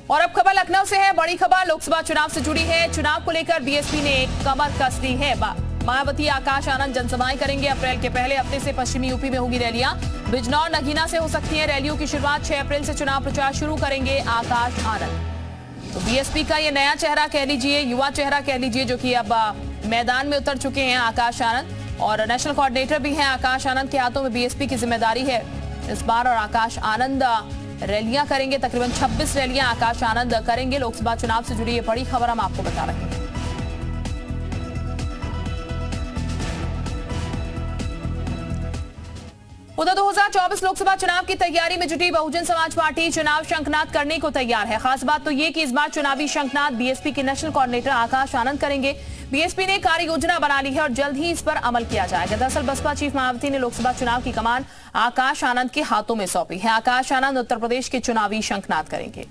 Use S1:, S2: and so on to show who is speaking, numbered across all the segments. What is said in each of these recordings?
S1: और अब खबर लखनऊ से है। बड़ी खबर लोकसभा चुनाव से जुड़ी है। चुनाव को लेकर बीएसपी ने कमर कस ली है। मायावती आकाश आनंद जनसभाएं करेंगे। अप्रैल के पहले हफ्ते से पश्चिमी यूपी में होगी रैलियां। बिजनौर नगीना से हो सकती है रैलियों की शुरुआत। 6 अप्रैल से चुनाव प्रचार शुरू करेंगे आकाश आनंद। तो बीएसपी का ये नया चेहरा कह लीजिए, युवा चेहरा कह लीजिए, जो कि अब मैदान में उतर चुके हैं आकाश आनंद, और नेशनल कोऑर्डिनेटर भी हैं। आकाश आनंद के हाथों में बीएसपी की जिम्मेदारी है इस बार, और आकाश आनंद रैलियां करेंगे। तकरीबन 26 रैलियां आकाश आनंद करेंगे। लोकसभा चुनाव से जुड़ी ये बड़ी खबर हम आपको बता रहे हैं। उधर 2024 लोकसभा चुनाव की तैयारी में जुटी बहुजन समाज पार्टी चुनाव शंखनाद करने को तैयार है। खास बात तो ये कि इस बार चुनावी शंखनाद बीएसपी के नेशनल कोऑर्डिनेटर आकाश आनंद करेंगे। बीएसपी ने कार्य योजना बना ली है और जल्द ही इस पर अमल किया जाएगा। दरअसल बसपा चीफ मायावती ने लोकसभा चुनाव की कमान आकाश आनंद के हाथों में सौंपी है। आकाश आनंद उत्तर प्रदेश के चुनावी शंखनाद करेंगे।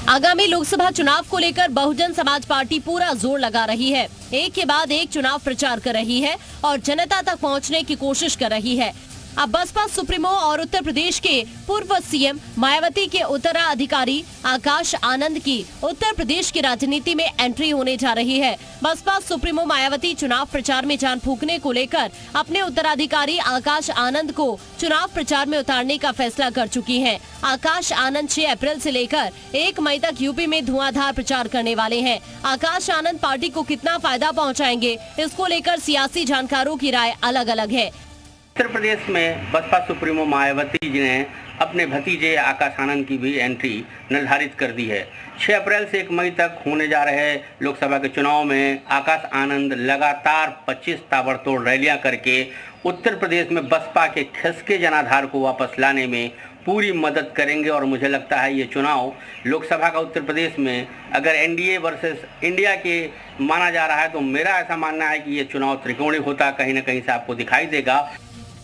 S2: आगामी लोकसभा चुनाव को लेकर बहुजन समाज पार्टी पूरा जोर लगा रही है। एक के बाद एक चुनाव प्रचार कर रही है और जनता तक पहुंचने की कोशिश कर रही है। अब बसपा सुप्रीमो और उत्तर प्रदेश के पूर्व सीएम मायावती के उत्तराधिकारी आकाश आनंद की उत्तर प्रदेश की राजनीति में एंट्री होने जा रही है। बसपा सुप्रीमो मायावती चुनाव प्रचार में जान फूंकने को लेकर अपने उत्तराधिकारी आकाश आनंद को चुनाव प्रचार में उतारने का फैसला कर चुकी हैं। आकाश आनंद 6 अप्रैल से लेकर 1 मई तक यूपी में धुआंधार प्रचार करने वाले हैं। आकाश आनंद पार्टी को कितना फायदा पहुँचाएंगे, इसको लेकर सियासी जानकारों की राय अलग अलग है।
S3: उत्तर प्रदेश में बसपा सुप्रीमो मायावती जी ने अपने भतीजे आकाश आनंद की भी एंट्री निर्धारित कर दी है। 6 अप्रैल से 1 मई तक होने जा रहे लोकसभा के चुनाव में आकाश आनंद लगातार 25 ताबड़तोड़ रैलियां करके उत्तर प्रदेश में बसपा के खिसके जनाधार को वापस लाने में पूरी मदद करेंगे। और मुझे लगता है ये चुनाव लोकसभा का उत्तर प्रदेश में अगर एनडीए वर्सेस इंडिया के माना जा रहा है, तो मेरा ऐसा मानना है कि ये चुनाव त्रिकोणीय होता कहीं ना कहीं से आपको दिखाई देगा।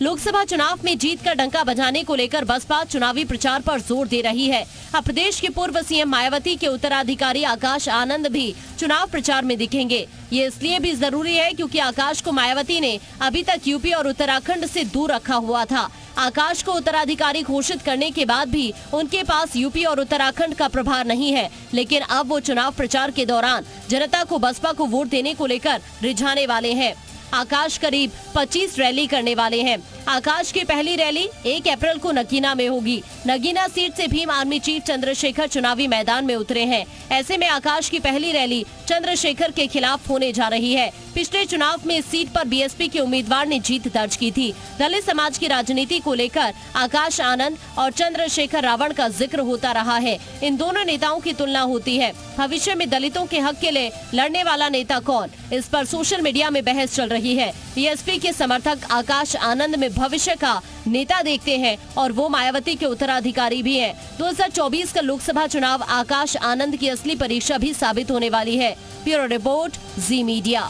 S2: लोकसभा चुनाव में जीत का डंका बजाने को लेकर बसपा चुनावी प्रचार पर जोर दे रही है। अब प्रदेश के पूर्व सीएम मायावती के उत्तराधिकारी आकाश आनंद भी चुनाव प्रचार में दिखेंगे। ये इसलिए भी जरूरी है क्योंकि आकाश को मायावती ने अभी तक यूपी और उत्तराखंड से दूर रखा हुआ था। आकाश को उत्तराधिकारी घोषित करने के बाद भी उनके पास यूपी और उत्तराखंड का प्रभार नहीं है, लेकिन अब वो चुनाव प्रचार के दौरान जनता को बसपा को वोट देने को लेकर रिझाने वाले हैं। आकाश करीब 25 रैली करने वाले हैं। आकाश की पहली रैली 1 अप्रैल को नगीना में होगी। नगीना सीट से भीम आर्मी चीफ चंद्रशेखर चुनावी मैदान में उतरे हैं। ऐसे में आकाश की पहली रैली चंद्रशेखर के खिलाफ होने जा रही है। पिछले चुनाव में इस सीट पर बीएसपी के उम्मीदवार ने जीत दर्ज की थी। दलित समाज की राजनीति को लेकर आकाश आनंद और चंद्रशेखर रावण का जिक्र होता रहा है। इन दोनों नेताओं की तुलना होती है। भविष्य में दलितों के हक के लिए लड़ने वाला नेता कौन, इस पर सोशल मीडिया में बहस चल रही है। बीएसपी के समर्थक आकाश आनंद में भविष्य का नेता देखते हैं और वो मायावती के उत्तराधिकारी भी हैं। 2024 का लोकसभा चुनाव आकाश आनंद की असली परीक्षा भी साबित होने वाली है। ब्यूरो रिपोर्ट, जी मीडिया।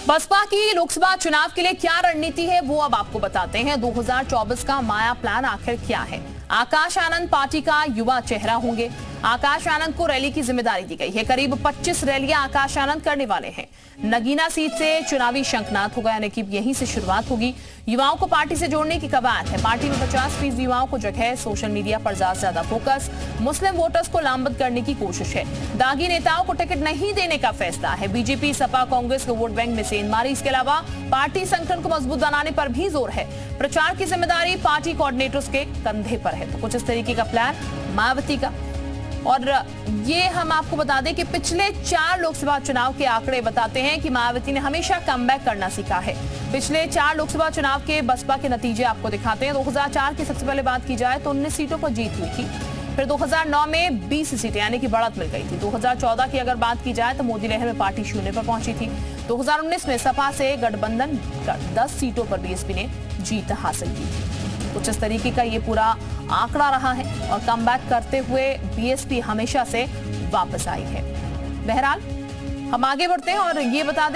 S1: बसपा की लोकसभा चुनाव के लिए क्या रणनीति है वो अब आपको बताते हैं। 2024 का माया प्लान आखिर क्या है। आकाश आनंद पार्टी का युवा चेहरा होंगे। आकाश आनंद को रैली की जिम्मेदारी दी गई है। करीब 25 रैलियां आकाश आनंद करने वाले हैं। नगीना सीट से चुनावी शंखनाद होगा, यानी कि यहीं से शुरुआत होगी। युवाओं को पार्टी से जोड़ने की कवायद है। पार्टी में 50% युवाओं को जगह। सोशल मीडिया पर ज्यादा फोकस। मुस्लिम वोटर्स को लामबंद करने की कोशिश है। दागी नेताओं को टिकट नहीं देने का फैसला है। बीजेपी, सपा, कांग्रेस को वोट बैंक में सेंध मारी। इसके अलावा पार्टी संगठन को मजबूत बनाने पर भी जोर है। प्रचार की जिम्मेदारी पार्टी कोऑर्डिनेटर्स के कंधे पर है। तो कुछ इस तरीके का प्लान मायावती का। और ये हम आपको बता दें कि पिछले 4 लोकसभा चुनाव के आंकड़े बताते हैं कि मायावती ने हमेशा कमबैक करना सीखा है। पिछले 4 लोकसभा चुनाव के बसपा के नतीजे आपको दिखाते हैं। 2004 की सबसे पहले बात की जाए तो 19 सीटों पर जीत हुई थी। फिर 2009 में 20 सीटें यानी कि बढ़त मिल गई थी। 2014 की अगर बात की जाए तो मोदी लहर में पार्टी शून्य पर पहुंची थी। 2019 में सपा से गठबंधन कर 10 सीटों पर बीएसपी ने जीत हासिल की थी। कुछ इस तरीके का ये पूरा आंकड़ा रहा है और कमबैक करते हुए बीएसपी हमेशा से वापस आई है। बहरहाल हम आगे बढ़ते हैं और ये बता दें